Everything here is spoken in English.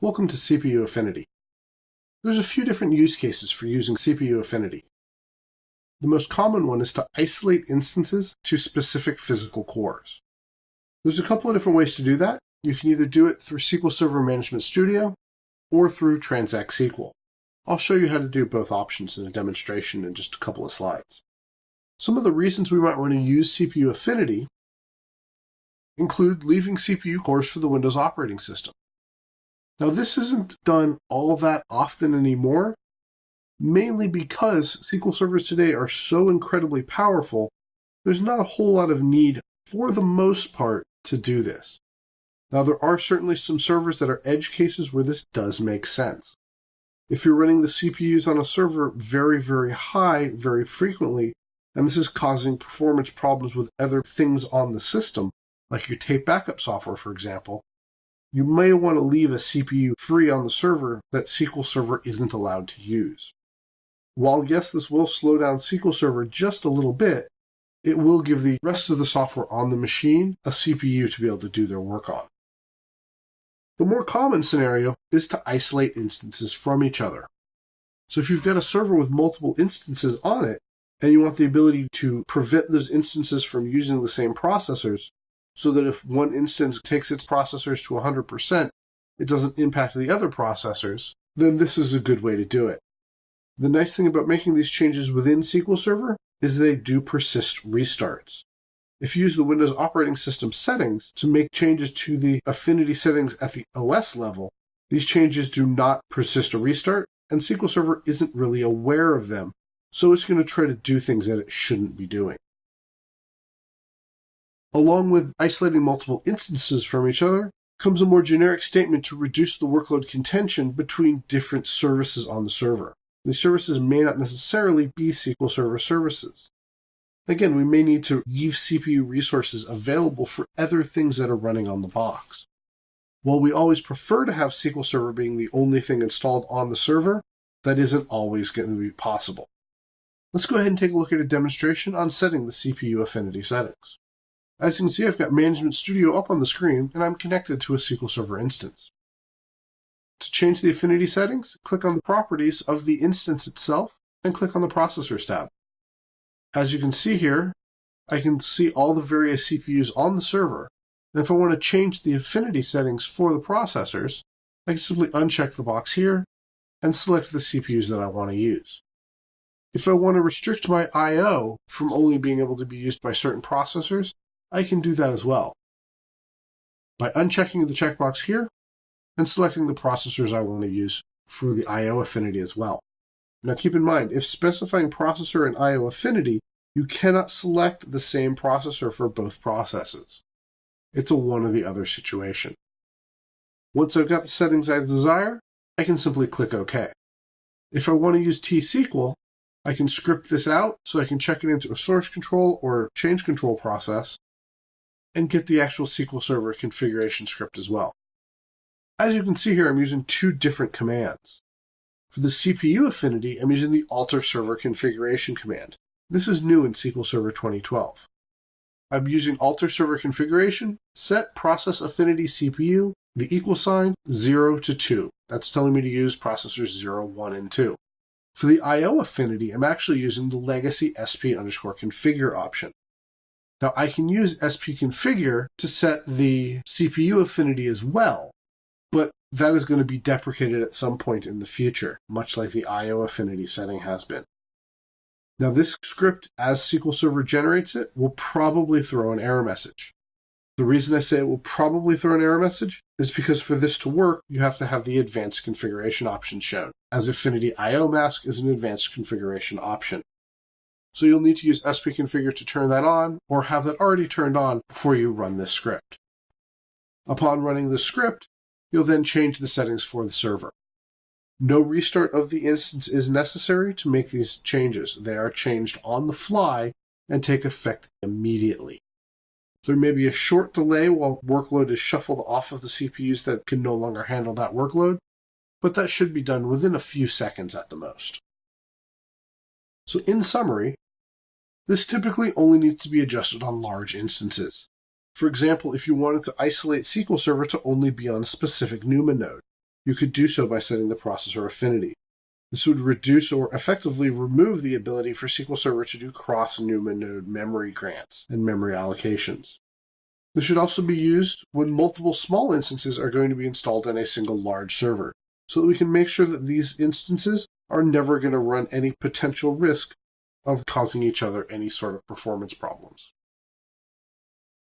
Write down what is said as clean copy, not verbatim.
Welcome to CPU Affinity. There's a few different use cases for using CPU Affinity. The most common one is to isolate instances to specific physical cores. There's a couple of different ways to do that. You can either do it through SQL Server Management Studio or through Transact SQL. I'll show you how to do both options in a demonstration in just a couple of slides. Some of the reasons we might want to use CPU Affinity include leaving CPU cores for the Windows operating system. Now, this isn't done all that often anymore, mainly because SQL servers today are so incredibly powerful, there's not a whole lot of need, for the most part, to do this. Now, there are certainly some servers that are edge cases where this does make sense. If you're running the CPUs on a server very, very high, very frequently, and this is causing performance problems with other things on the system, like your tape backup software, for example, you may want to leave a CPU free on the server that SQL Server isn't allowed to use. While yes, this will slow down SQL Server just a little bit, it will give the rest of the software on the machine a CPU to be able to do their work on. The more common scenario is to isolate instances from each other. So if you've got a server with multiple instances on it, and you want the ability to prevent those instances from using the same processors, so that if one instance takes its processors to 100%, it doesn't impact the other processors, then this is a good way to do it. The nice thing about making these changes within SQL Server is they do persist restarts. If you use the Windows operating system settings to make changes to the Affinity settings at the OS level, these changes do not persist a restart, and SQL Server isn't really aware of them, so it's going to try to do things that it shouldn't be doing. Along with isolating multiple instances from each other comes a more generic statement to reduce the workload contention between different services on the server. These services may not necessarily be SQL Server services. Again, we may need to leave CPU resources available for other things that are running on the box. While we always prefer to have SQL Server being the only thing installed on the server, that isn't always going to be possible. Let's go ahead and take a look at a demonstration on setting the CPU Affinity settings. As you can see, I've got Management Studio up on the screen, and I'm connected to a SQL Server instance. To change the Affinity settings, click on the properties of the instance itself, and click on the Processors tab. As you can see here, I can see all the various CPUs on the server, and if I want to change the Affinity settings for the processors, I can simply uncheck the box here, and select the CPUs that I want to use. If I want to restrict my I/O from only being able to be used by certain processors, I can do that as well by unchecking the checkbox here and selecting the processors I want to use for the I/O affinity as well. Now keep in mind, if specifying processor and I/O affinity, you cannot select the same processor for both processes. It's a one or the other situation. Once I've got the settings I desire, I can simply click OK. If I want to use T-SQL, I can script this out so I can check it into a source control or change control process and get the actual SQL Server configuration script as well. As you can see here, I'm using two different commands. For the CPU Affinity, I'm using the alter server configuration command. This is new in SQL Server 2012. I'm using alter server configuration, set process affinity CPU, the equal sign 0 to 2. That's telling me to use processors 0, 1, and 2. For the I/O affinity, I'm actually using the legacy sp_configure option. Now, I can use sp_configure to set the CPU affinity as well, but that is going to be deprecated at some point in the future, much like the I/O affinity setting has been. Now, this script, as SQL Server generates it, will probably throw an error message. The reason I say it will probably throw an error message is because for this to work, you have to have the advanced configuration option shown, as Affinity I/O mask is an advanced configuration option. So you'll need to use sp_configure to turn that on, or have that already turned on before you run this script. Upon running the script, you'll then change the settings for the server. No restart of the instance is necessary to make these changes. They are changed on the fly and take effect immediately. There may be a short delay while workload is shuffled off of the CPUs that can no longer handle that workload, but that should be done within a few seconds at the most. So in summary, this typically only needs to be adjusted on large instances. For example, if you wanted to isolate SQL Server to only be on a specific NUMA node, You could do so by setting the processor affinity. This would reduce or effectively remove the ability for SQL Server to do cross-NUMA node memory grants and memory allocations. This should also be used when multiple small instances are going to be installed on a single large server, so that we can make sure that these instances are never going to run any potential risk of causing each other any sort of performance problems.